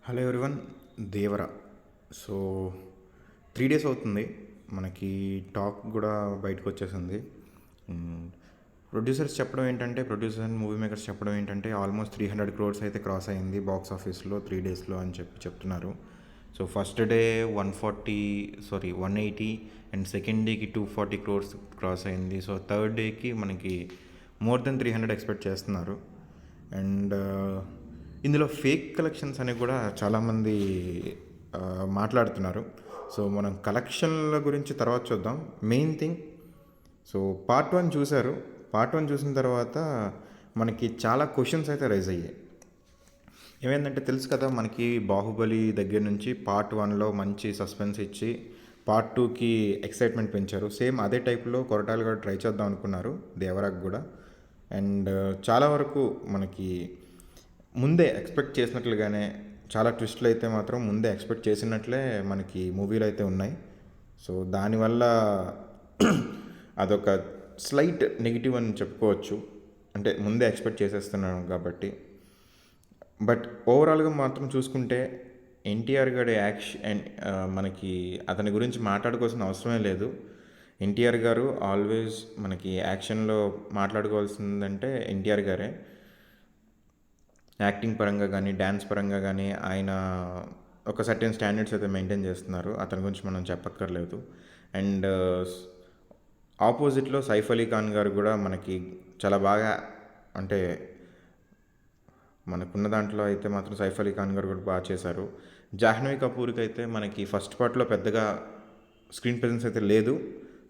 Hello everyone. Devara. So 3 days అవుతుంది మనకి talk కూడా బయటకు వచ్చేసింది. ప్రొడ్యూసర్స్ అండ్ మూవీ మేకర్స్ చెప్పడం ఏంటంటే ఆల్మోస్ట్ 300 crores అయితే క్రాస్ అయింది బాక్స్ ఆఫీస్లో 3 డేస్లో అని చెప్తున్నారు. So first day 180 and second డేకి 240 crores క్రాస్ అయింది. సో థర్డ్ డేకి మనకి మోర్ దెన్ 300 ఎక్స్పెక్ట్ చేస్తున్నారు. అండ్ ఇందులో ఫేక్ కలెక్షన్స్ అనేవి కూడా చాలామంది మాట్లాడుతున్నారు. సో మనం కలెక్షన్ల గురించి తర్వాత చూద్దాం. మెయిన్ థింగ్, సో పార్ట్ 1 చూశారు. పార్ట్ 1 చూసిన తర్వాత మనకి చాలా క్వశ్చన్స్ అయితే రైజ్ అయ్యాయి. ఏమైందంటే తెలుసు కదా, మనకి బాహుబలి దగ్గర నుంచి పార్ట్ 1లో మంచి సస్పెన్స్ ఇచ్చి పార్ట్ 2కి ఎక్సైట్మెంట్ పెంచారు. సేమ్ అదే టైప్లో కొరటాలు కూడా ట్రై చేద్దాం అనుకున్నారు దేవరాకు కూడా. అండ్ చాలా వరకు మనకి ముందే ఎక్స్పెక్ట్ చేసినట్లుగానే చాలా ట్విస్ట్లు అయితే మాత్రం ముందే ఎక్స్పెక్ట్ చేసినట్లే మనకి మూవీలో అయితే ఉన్నాయి. సో దానివల్ల అదొక స్లైట్ నెగిటివ్ అని చెప్పుకోవచ్చు, అంటే ముందే ఎక్స్పెక్ట్ చేసేస్తున్నాను కాబట్టి. బట్ ఓవరాల్గా మాత్రం చూసుకుంటే ఎన్టీఆర్ గారి యాక్షన్ మనకి అతని గురించి మాట్లాడుకోవాల్సిన అవసరమే లేదు. ఎన్టీఆర్ గారు ఆల్వేస్ మనకి యాక్షన్లో మాట్లాడుకోవాల్సిందంటే ఎన్టీఆర్ గారే. యాక్టింగ్ పరంగా కానీ డ్యాన్స్ పరంగా కానీ ఆయన ఒక సర్టెన్ స్టాండర్డ్స్ అయితే మెయింటైన్ చేస్తున్నారు. అతని గురించి మనం చెప్పక్కర్లేదు. అండ్ ఆపోజిట్లో సైఫ్ అలీ ఖాన్ గారు కూడా మనకి చాలా బాగా, అంటే మనకున్న దాంట్లో అయితే మాత్రం సైఫ్ అలీ ఖాన్ గారు కూడా బాగా చేశారు. జాహ్నవి కపూర్కి అయితే మనకి ఫస్ట్ పార్ట్లో పెద్దగా స్క్రీన్ ప్రెజెన్స్ అయితే లేదు.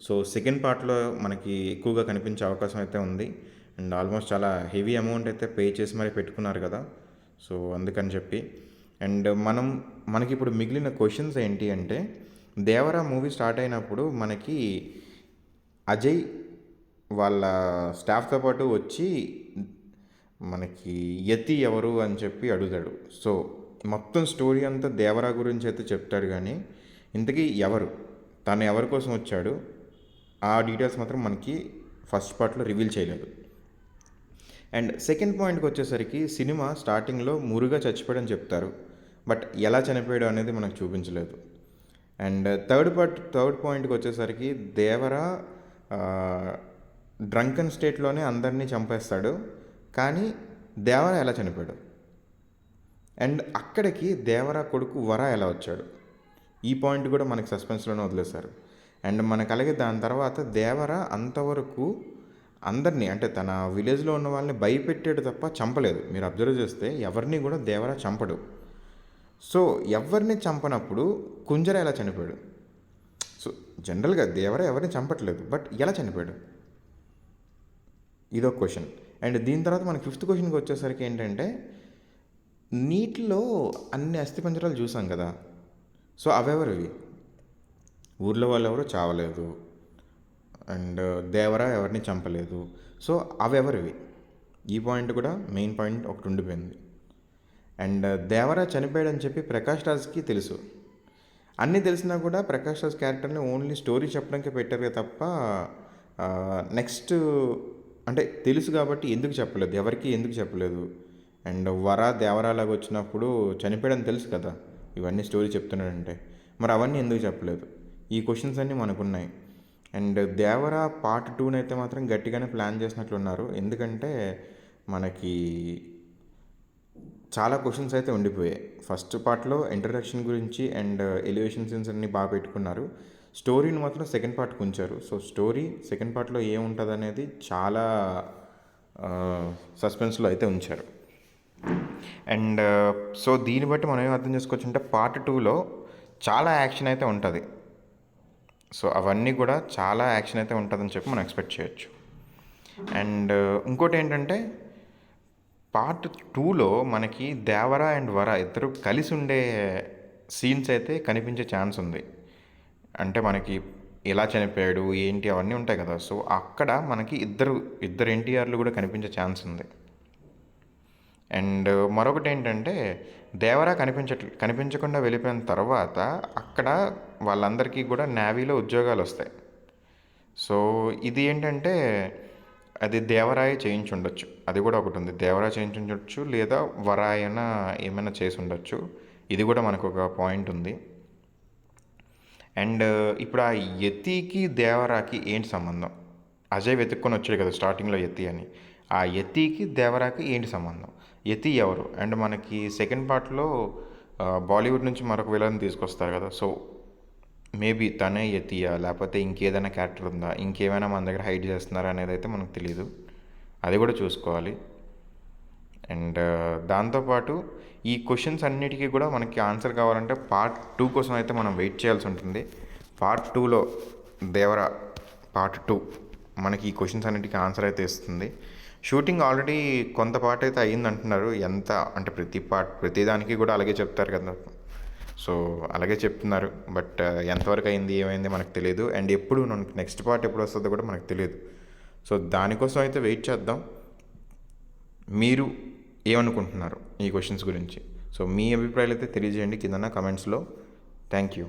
సో సెకండ్ పార్ట్లో మనకి ఎక్కువగా కనిపించే అవకాశం అయితే ఉంది. అండ్ ఆల్మోస్ట్ చాలా హెవీ అమౌంట్ అయితే పే చేసి మరీ పెట్టుకున్నారు కదా, సో అందుకని చెప్పి. అండ్ మనకి ఇప్పుడు మిగిలిన క్వశ్చన్స్ ఏంటి అంటే, దేవరా మూవీ స్టార్ట్ అయినప్పుడు మనకి అజయ్ వాళ్ళ స్టాఫ్తో పాటు వచ్చి మనకి యతి ఎవరు అని చెప్పి అడుగుతాడు. సో మొత్తం స్టోరీ అంతా దేవరా గురించి అయితే చెప్తాడు, కానీ ఇంతకీ తను ఎవరి కోసం వచ్చాడు ఆ డీటెయిల్స్ మాత్రం మనకి ఫస్ట్ పార్ట్లో రివీల్ చేయలేదు. అండ్ సెకండ్ పాయింట్కి వచ్చేసరికి సినిమా స్టార్టింగ్లో మురుగా చచ్చిపోయాడని చెప్తారు, బట్ ఎలా చనిపోయాడు అనేది మనకు చూపించలేదు. అండ్ థర్డ్ పాయింట్కి వచ్చేసరికి దేవరా డ్రంకన్ స్టేట్లోనే అందరినీ చంపేస్తాడు, కానీ దేవరా ఎలా చనిపోయాడు, అండ్ అక్కడికి దేవరా కొడుకు వర ఎలా వచ్చాడు, ఈ పాయింట్ కూడా మనకి సస్పెన్స్లోనే వదిలేశారు. అండ్ మనకు అలాగే దాని తర్వాత దేవరా అంతవరకు అందరినీ, అంటే తన విలేజ్లో ఉన్న వాళ్ళని భయపెట్టాడు తప్ప చంపలేదు. మీరు అబ్జర్వ్ చేస్తే ఎవరిని కూడా దేవరా చంపడు. సో ఎవరిని చంపనప్పుడు కుంజర ఎలా చనిపోయాడు? సో జనరల్గా దేవరా ఎవరిని చంపట్లేదు, బట్ ఎలా చనిపోయాడు, ఇదో క్వశ్చన్. అండ్ దీని తర్వాత మనకి ఫిఫ్త్ క్వశ్చన్కి వచ్చేసరికి ఏంటంటే, నీటిలో అన్ని అస్థిపంజరాలు చూసాం కదా, సో అవెవరివి? ఊర్లో వాళ్ళు ఎవరు చావలేదు, అండ్ దేవరా ఎవరిని చంపలేదు, సో అవెవరివి? ఈ పాయింట్ కూడా మెయిన్ పాయింట్ ఒకటి ఉండిపోయింది. అండ్ దేవరా చనిపోయాడని చెప్పి ప్రకాష్ రాజ్కి తెలుసు. అన్నీ తెలిసినా కూడా ప్రకాష్ రాజ్ క్యారెక్టర్ని ఓన్లీ స్టోరీ చెప్పడానికి పెట్టారు తప్ప నెక్స్ట్ అంటే తెలుసు కాబట్టి ఎందుకు చెప్పలేదు, ఎవరికి ఎందుకు చెప్పలేదు. అండ్ దేవరాలాగా వచ్చినప్పుడు చనిపోయాడని తెలుసు కదా, ఇవన్నీ స్టోరీ చెప్తున్నాడంటే మరి అవన్నీ ఎందుకు చెప్పలేదు? ఈ క్వశ్చన్స్ అన్నీ మనకున్నాయి. అండ్ దేవరా పార్ట్ 2 అయితే మాత్రం గట్టిగానే ప్లాన్ చేసినట్లున్నారు, ఎందుకంటే మనకి చాలా క్వశ్చన్స్ అయితే ఉండిపోయాయి. ఫస్ట్ పార్ట్లో ఇంట్రడక్షన్ గురించి అండ్ ఎలివేషన్ సీన్స్ అన్నీ బాగా పెట్టుకున్నారు. స్టోరీని మాత్రం సెకండ్ పార్ట్కి ఉంచారు. సో స్టోరీ సెకండ్ పార్ట్లో ఏముంటుంది అనేది చాలా సస్పెన్స్లో అయితే ఉంచారు. అండ్ సో దీన్ని బట్టి మనం ఏం అర్థం చేసుకోవచ్చు అంటే పార్ట్ 2లో చాలా యాక్షన్ అయితే ఉంటుంది. సో అవన్నీ కూడా చాలా యాక్షన్ అయితే ఉంటుందని చెప్పి మనం ఎక్స్పెక్ట్ చేయొచ్చు. అండ్ ఇంకోటి ఏంటంటే పార్ట్ 2లో మనకి దేవరా అండ్ వర ఇద్దరు కలిసి ఉండే సీన్స్ అయితే కనిపించే ఛాన్స్ ఉంది. అంటే మనకి ఎలా చనిపోయాడు ఏంటి అవన్నీ ఉంటాయి కదా, సో అక్కడ మనకి ఇద్దరు ఎన్టీఆర్లు కూడా కనిపించే ఛాన్స్ ఉంది. అండ్ మరొకటి ఏంటంటే దేవరా కనిపించకుండా వెళ్ళిపోయిన తర్వాత అక్కడ వాళ్ళందరికీ కూడా నేవీలో ఉద్యోగాలు వస్తాయి. సో ఇది ఏంటంటే అది దేవరాయ చేయించి ఉండొచ్చు, అది కూడా ఒకటి ఉంది. దేవరాయ చేయించి ఉండొచ్చు, లేదా వరాయన ఏమైనా చేసి ఉండొచ్చు. ఇది కూడా మనకు ఒక పాయింట్ ఉంది. అండ్ ఇప్పుడు ఆ యతికి దేవరాకి ఏంటి సంబంధం? అజయ్ వెతుక్కొని వచ్చాడు కదా స్టార్టింగ్లో యతి అని. ఆ యతికి దేవరాకి ఏంటి సంబంధం? యతి ఎవరు? అండ్ మనకి సెకండ్ పార్ట్లో బాలీవుడ్ నుంచి మరొక విలన్ తీసుకొస్తారు కదా. సో మేబీ తనే యతియా, లేకపోతే ఇంకేదైనా క్యారెక్టర్ ఉందా, ఇంకేమైనా మన దగ్గర హైడ్ చేస్తున్నారా అనేది అయితే మనకు తెలియదు. అది కూడా చూసుకోవాలి. అండ్ దాంతోపాటు ఈ క్వశ్చన్స్ అన్నిటికీ కూడా మనకి ఆన్సర్ కావాలంటే పార్ట్ 2 కోసం అయితే మనం వెయిట్ చేయాల్సి ఉంటుంది. పార్ట్ 2లో దేవరా పార్ట్ 2 మనకి ఈ క్వశ్చన్స్ అన్నిటికీ ఆన్సర్ అయితే ఇస్తుంది. షూటింగ్ ఆల్రెడీ కొంత పార్ట్ అయితే అయ్యింది అంటున్నారు. ఎంత అంటే ప్రతి దానికి కూడా అలాగే చెప్తారు కదా. సో అలాగే చెప్తున్నారు. బట్ ఎంతవరకు అయింది ఏమైంది మనకు తెలియదు. అండ్ ఎప్పుడు నెక్స్ట్ పార్ట్ ఎప్పుడు వస్తుందో కూడా మనకు తెలియదు. సో దానికోసం అయితే వెయిట్ చేద్దాం. మీరు ఏమనుకుంటున్నారు ఈ క్వశ్చన్స్ గురించి? సో మీ అభిప్రాయాలు అయితే తెలియజేయండి కింద కమెంట్స్లో. Thank you.